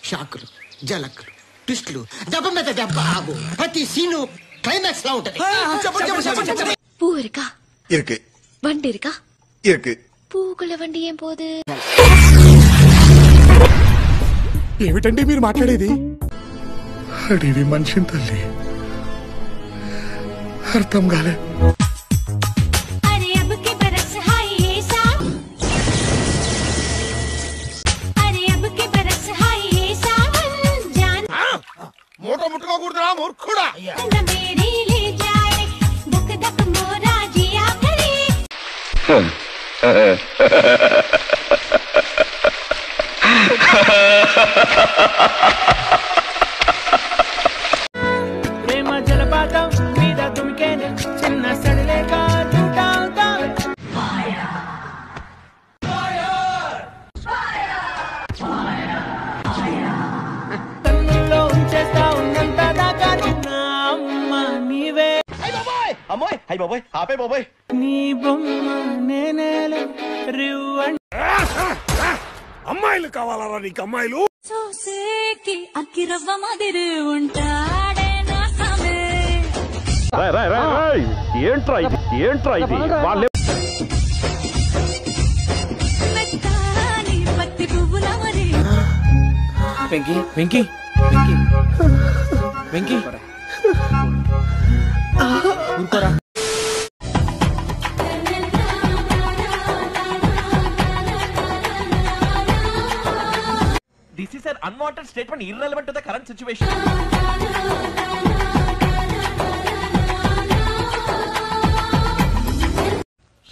షాకులు, జలకులు, ట్విస్టులు, దెబ్బ మీద దెబ్బ ఆగు. ప్రతి సీను క్లైమాక్స్ లా ఉంటది. பூ இருக்கா? இருக்கு. வண்டி இருக்கா? இருக்கு. பூக்குள்ள வண்டி ఏం పోదు? ఏమిటండి మీరు మాట్లాడేది? అడివి మనిషిని తల్లి అర్థం కాలే. మూట ముట్టుకోకూడదురా మూర్ఖుడా. ప్రేమ జలపాతం మీద తుమికేనే చిన్న సడిలేక తన్నుల్లో ఉంచేస్తా ఉన్నంత దాకా అమ్మ నీవే. అమ్మోయ్ అయ్య బాబోయ్ ఆపే బాబోయ్. నీ బొమ్మ నేనేలే రివ్వండి. అమ్మాయిలు కావాలరా నీకు? అమ్మాయిలు చూసేకి అక్కిరవ్వ మాదిరి ఉంటాడే నా సమే. ఏంట్రా ఇది వాళ్ళే మెత్తాని పత్తి పువ్వుల మరి. వెంకీ వెంకీ వెంకీ ఊరుకోరా. This is an unwanted statement irrelevant to the current situation.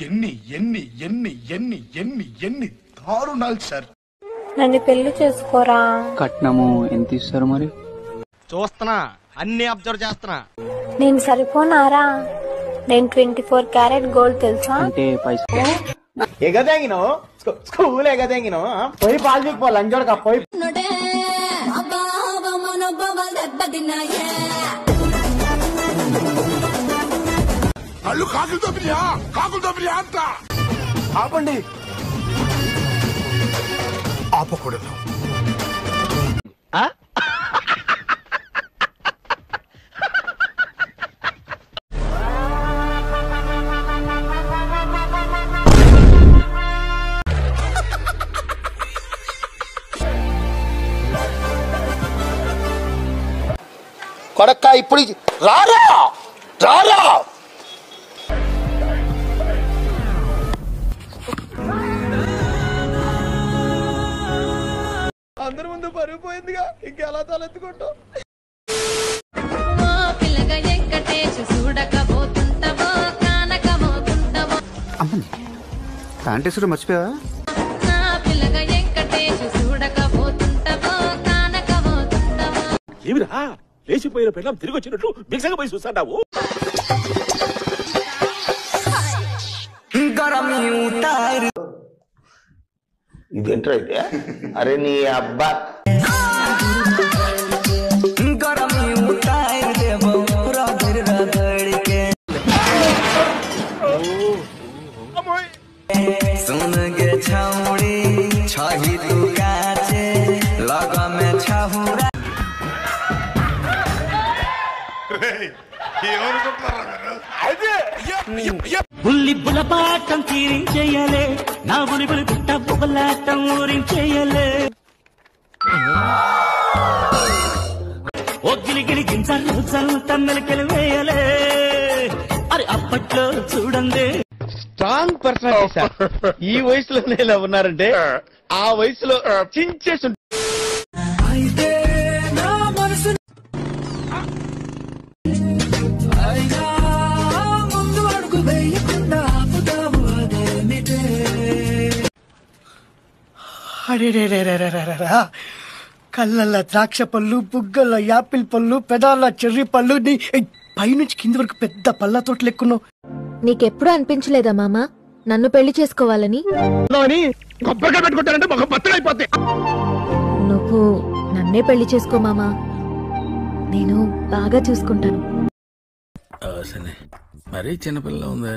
ఎన్ని ఎన్ని ఎన్ని ఎన్ని ఎన్ని ఎన్ని దారుణాలు సార్. నన్ను పెళ్లి చేసుకోరా. కట్నము ఎంత ఇస్తారు మరి? చూస్తున్నా, అన్ని అబ్జర్వ్ చేస్తున్నా. నేను సరిపోనారా? నేను 24 క్యారెట్ గోల్డ్ తెలుసా? అంటే పైసా ఎగదెంగినో స్కూల్ ఎగదెంగినో పోయి పాలు పీకిపో లంజోడక పోయి. కళ్ళు కాకులతో బిర్యా అంట. ఆపండి. ఆపకూడదు. కొడక్క ఇప్పుడు రారా రారా. అందరి ముందు పరుగు పోయిందిగా, ఇంకెలా తలెత్తుకుంటావు? అమ్మని ప్యాంటేసుడు మర్చిపోయావా? ఏమిరా లేచిపోయిన పిల్లం తిరిగి వచ్చినట్లు బిక్సగా పోయి చూస్తాడావు? ఇదేంట్రా అయితే? అరే నీ అబ్బా బుల్లి బులపాటం తీరించేయలే, నా బులిబులి పుట్ట బుబలాటం ఊరించేయలే. ఓ గిలిగిలి గింజలు తమ్మెలికెలు వేయలే. అరే అప్పట్లో చూడండి స్ట్రాంగ్ పర్సనాలిటీ సార్. ఈ వయసులోనే ఇలా ఉన్నారంటే ఆ వయసులో చించేసి అయితే నా మనసు ముందు అడుగు వేయకుండా ఆపుతావు అదేమిటే. కళ్ళల్లో ద్రాక్ష పళ్ళు, బుగ్గల్లో యాపిల్ పళ్ళు, పెదాల్లో చెర్రీ పళ్ళు, పైనుంచి కింది వరకు పెద్ద పళ్ళ తోటలు ఎక్కున్నావు. నీకెప్పుడు అనిపించలేదా మామ నన్ను పెళ్లి చేసుకోవాలని? నువ్వు నన్నే పెళ్లి చేసుకో మామా, నేను బాగా చూసుకుంటాను. మరీ చిన్నపిల్ల ఉందే,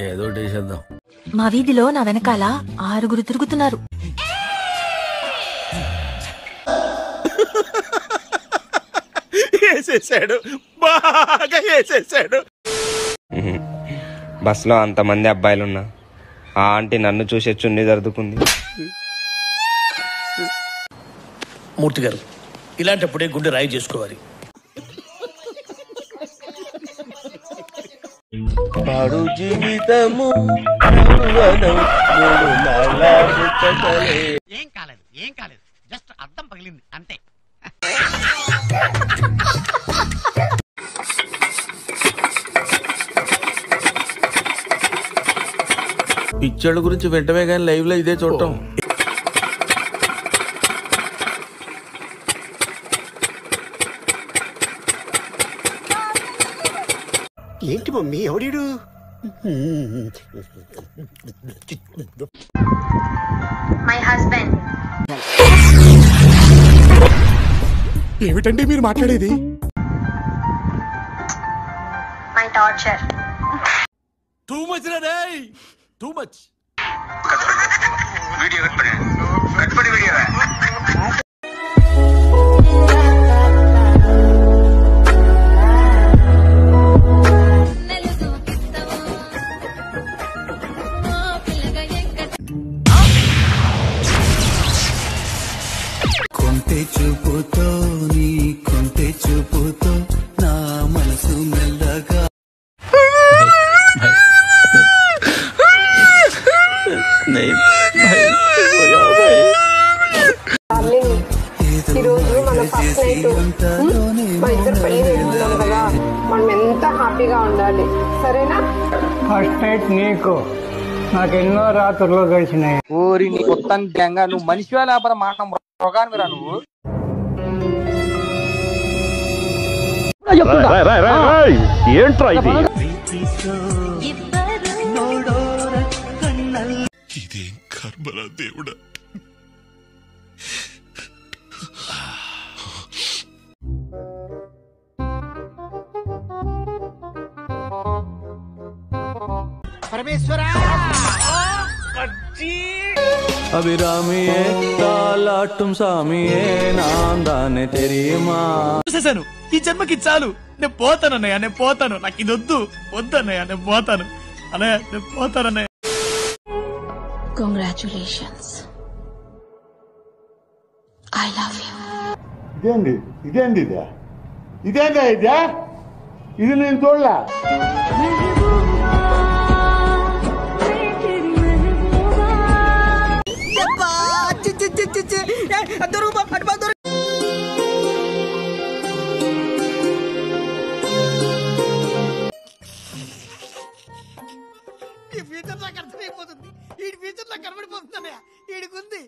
ఏదో చేద్దాం. మా వీధిలో నా వెనకాల 6 తిరుగుతున్నారు. వేసేసాడు, బాగా వేసేసాడు. బస్సులో అంతమంది అబ్బాయిలున్నా ఆ ఆంటీ నన్ను చూసే చున్నీ దర్దుకుంది. మూర్తి గారు, ఇలాంటప్పుడే గుండె రాయి చేసుకోవాలి. పాడు జీవితము ఏం కాలేదు జస్ట్ అర్థం పగిలింది అంతే. పిచ్చోళ్ళ గురించి వెంటనే కానీ లైవ్ లో ఇదే చూడటం. ఏంటి మమ్మీ ఎవడీడు? My husband. ఏమిటండి మీరు మాట్లాడేది? My torture. Too much ray, too much. కొంటే చూపుతో నీ కొంటే చూపుతో నా మనసు మెల్లగా ఈరోజు మన ఫస్ట్ నైట్ మా ఇద్దరు పెళ్లి చేసుకున్నాం కదా, మనం ఎంత హ్యాపీగా ఉండాలి, సరేనా? ఫస్ట్ నైట్ నీకు నాకు ఎన్నో రాత్రుల్లో గడిచినాయి. ఊరి నీ కొత్త గ్యాంగ, నువ్వు మనిషి లేకపోతే మాట రోగానివిరా నువ్వు. ఏంట్రా ఇది? ఇదేం కర్మరా దేవుడా. పరమేశ్వరా అభిరామియే తాలాട്ടുం సామియే నాందానే తెరీమా. చూసేసాను, ఈ జన్మకి చాలు. నేను పోతాను అన్నయ్య, నేను పోతాను. నాకు ఇది వద్దు, వద్దన్నయ్య, నేను పోతాను అన్నయ్య, నేను పోతానన్నయ్య. Congratulations, I love you. ఇదేంది ఇది నేను చూడలా. ఈ ఫ్యూచర్ నాకు అర్థమైపోతుంది. ఈ ఫ్యూచర్ నాకు కనబడిపోతుందన్నయ్య, ఈడికుంది.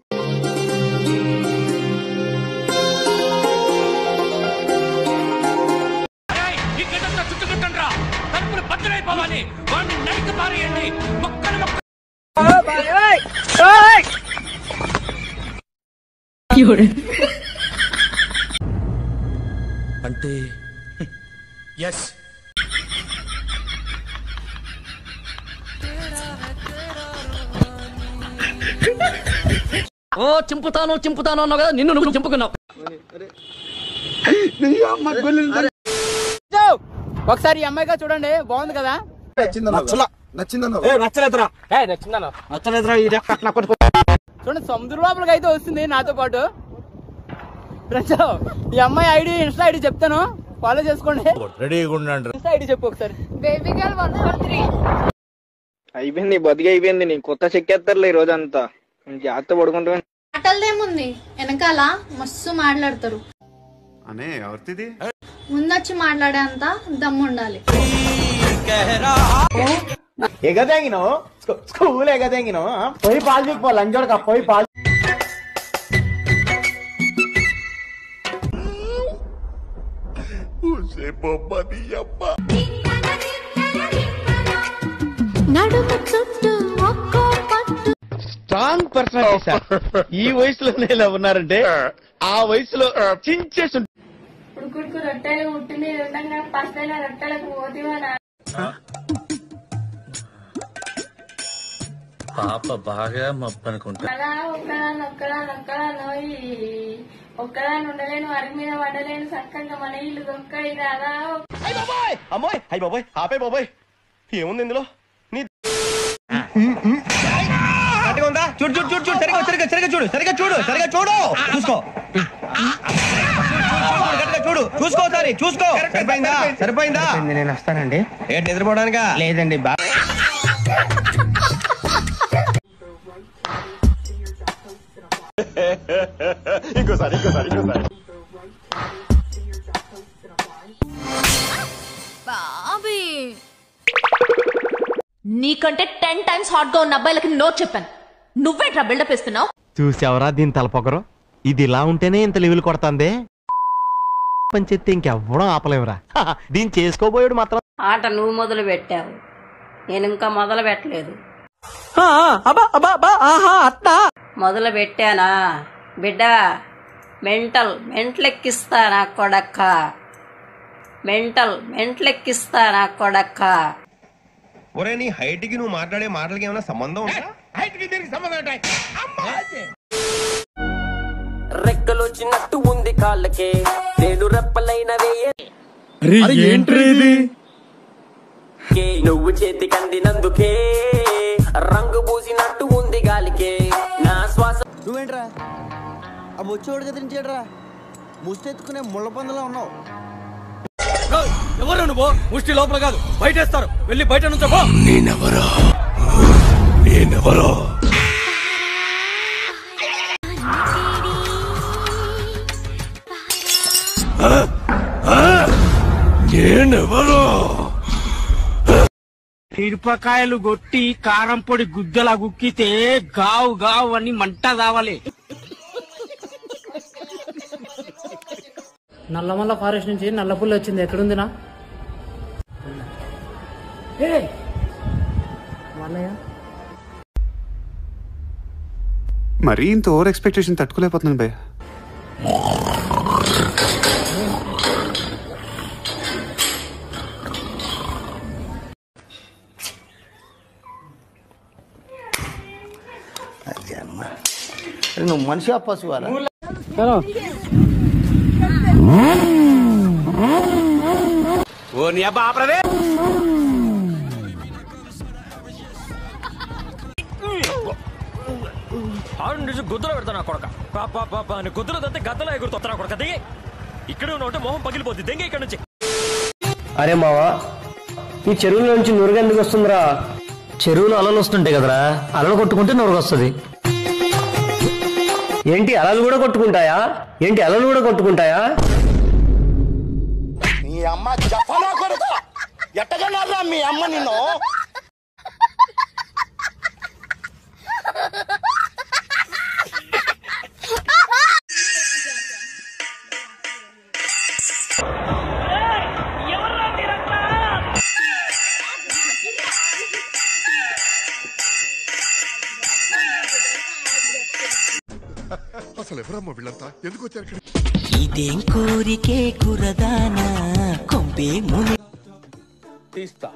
చుట్టుకుంటుండ్రా, తలుపులు బద్దలైపోవాలి, వాడిని నరికి పారేయండి, మొక్కలు మొక్కలు. అంటే ఎస్, ఓ చింపుతాను చింపుతాను అన్నావు కదా, నిన్ను నువ్వు చింపుకున్నావు. ఒకసారి ఈ అమ్మాయిగా చూడండి, బాగుంది కదా. చూడండి, సముద్ర లోపలికి అయితే వస్తుంది నాతో పాటు. ఫ్రెండ్స్, ఈ అమ్మాయి ఐడి, ఇన్స్టా ఐడి చెప్తాను, ఫాలో చేసుకోండి. ఇన్స్టా ఐడి చెప్పు ఒకసారి. Baby girl 143. అయిపోయింది, బతికి అయిపోయింది. నీ కొత్త చెక్కేస్తారులే ఈ రోజు అంతా. జాగ్రత్త పడుకుంటా. మాటలదేముంది, వెనకాల మస్తు మాట్లాడతారు. అనే ఎవరిది? ముందొచ్చి మాట్లాడే అంత దమ్ము ఉండాలి. ఎగదెంగినో స్కూల్ ఎగదెంగినో పోయి పాలు చెప్పు, లంచోడక పోయి పాలు. Strong personality sir. ఈ వయసులోనే ఇలా ఉన్నారంటే ఆ వయసులో చించేసి. ఉడుకుడుకు రొట్టెలు ఉట్టిని రెండంగా పస్తైన రొట్టెలకు పోతివా. పాప బాగా మబ్బనుకుంటా. నొక్కడా నొక్కడా నొక్కడా నొయ్యి ఒక్కదాన్ని ఉండలేను, అరిగి మీద పడలేను, చక్కగా మన ఇల్లు దొక్కడి రాదా. అమ్మాయి అయ్యి బాబోయ్ ఆపే బాబోయ్, ఏముంది ఇందులో? చూడు చూడు చూడు చూడు, సరిగా సరిగా సరిగా చూడు, సరిగా చూడు, సరిగా చూడు, చూసుకో, చూడు, చూసుకో, సారి చూసుకో. సరిపోయిందా? సరిపోయిందా? నేను వస్తానండి. ఏంటి నిద్రపోవడానికా? లేదండి ఇంకోసారి ఇంకోసారి ఇంకోసారి. బాబీ నీకంటే 10 times హాట్ గా ఉన్న అబ్బాయిలకి నో చెప్పాను. నువ్వేట్రా బిల్డప్ ఇస్తున్నావు? చూసావరా దీని తలపొగరు? ఇది ఇలా ఉంటేనే ఇంత లెవెల్ కొడతాందే. పని చెప్తే ఇంకెవ్వడం ఆపలేవురా. దీన్ని చేసుకోబోయాడు మాత్రం. ఆట నువ్వు మొదలు పెట్టావు, నేను ఇంకా మొదలు పెట్టలేదు. మొదలు పెట్టానా బిడ్డ? మెంటలెక్కిస్తా నా కొడక్క, మెంటలెక్కిస్తా నా కొడక్క. ఒరే నీ హైట్ కి నువ్వు మాట్లాడే మాటలకి ఏమైనా సంబంధం ఉందా? హైట్ కి దీనికి సంబంధం ఉంటాయి. రెక్కలొచ్చినట్టు ఉంది కాళ్ళకే, నేను రెప్పలైన నువ్వు చేతికి అందినందుకే, రంగు పూసినట్టు ఉంది గాలికే నా శ్వాస. నువ్వేంట్రా ఆ ముచ్చోడు కదిలించాడ్రా, ముష్టెత్తుకునే ముళ్ళ పందులో ఉన్నావు. ఎవరు నువ్వు? ముష్టి లోపల కాదు బయటేస్తారు, వెళ్ళి బయట నుంచో పో. నేనెవరో మిరపకాయలు కొట్టి కారం పొడి గుద్దలా గుక్కితే గావు గావు అని మంట కావాలి. నల్లమల్ల ఫారెస్ట్ నుంచి నల్లపుల్లి వచ్చింది, ఎక్కడుందినా? మరీ ఇంత ఓవర్ ఎక్స్పెక్టేషన్ తట్టుకోలేకపోతున్నాను భయ్య. నువ్వు మనిషి పశువాలా? ఓ నీ అబ్బా ఆపరదే. గుద్దలో పెడతా కొడక, గుద్దలో తంతే గద్దలో ఎగురుతా కొడక. దిగి ఇక్కడ ఉంటే మొహం పగిలిపోద్ది, దెంగ ఇక్కడ నుంచి. అరే మావా, ఈ చెరువుల నుంచి నురుగు ఎందుకు వస్తుందిరా? చెరువులో అలలు వస్తుంటాయి కదరా, అలలు కొట్టుకుంటే నురుగు వస్తుంది. ఏంటి అలలు కూడా కొట్టుకుంటాయా? నీ అమ్మ జఫనా కొడుకు, ఎట్టగలరా మీ అమ్మ నిన్ను? అసలు ఎవరమ్మా వీళ్ళంతా, ఎందుకు వచ్చారు? ఇదేం కోరికే కురదానా కొంపే ముని. తీస్తా,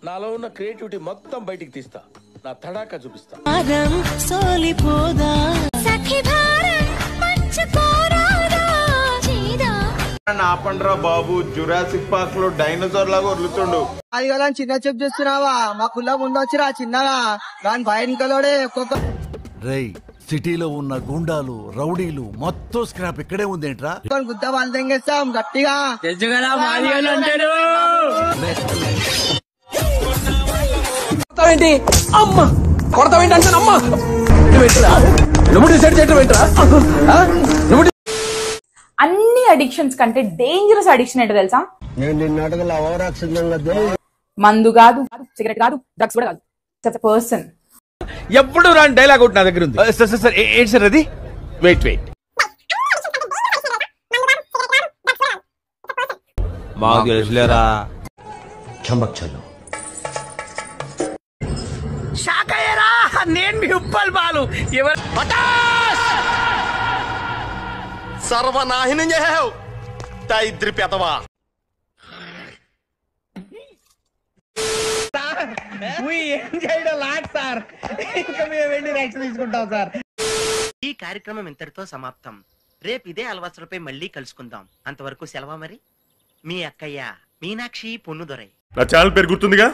నాలో ఉన్న క్రియేటివిటీ మొత్తం బయటికి తీస్తా, నా తడాకా చూపిస్తా. సోలిపోదా ఆపండ్రా బాబు, జురాసిక్ పార్క్ లో డైనోసార్ లాగా వదులుతుండు. అది కదా చిన్న చెప్ చేస్తున్నావా? మా కుల్ల ముందు వచ్చిరా చిన్నగా, దాని భయంకలోడే ఒక్కొక్క. రేయ్, సిటీలో ఉన్న గుండాలు రౌడీలు మొత్తం స్క్రాప్ ఇక్కడే ఉందేంట్రా? గుద్ద వందెంగేస్తాం గట్టిగా. కొడతావేంటి అమ్మ? కొడతావేంటి అంటే అమ్మ అన్ని అడిక్షన్స్ కంటే డేంజరస్ అడిక్షన్ ఏంటో తెలుసా? నేను నిన్నటగల అవరాక్షితంగా మందు కాదు, సిగరెట్ కాదు, డ్రగ్స్ కూడా కాదు, జస్ట్ పర్సన్. ఎప్పుడు రాని డైలాగ్ ఒకటి నా దగ్గర ఉంది. సార్ ఏంటి సార్ అది? వెయిట్ మాకు తెలుసులేరా. నేను మీ ఉప్పల్ బాలు సర్వనాహినం చేసావు ఇద్దరి పెదవా. సార్ ఇంకా మేము వెళ్ళి నెక్స్ట్ తీసుకుంటాం సార్. ఈ కార్యక్రమం ఇంతటితో సమాప్తం. రేపు ఇదే అలవాసులపై మళ్ళీ కలుసుకుందాం. అంతవరకు సెలవా మరి. మీ అక్కయ్య మీనాక్షి పొన్నుదొరై. నా ఛానల్ పేరు గుర్తుందిగా,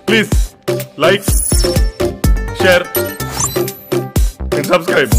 please like, share and subscribe.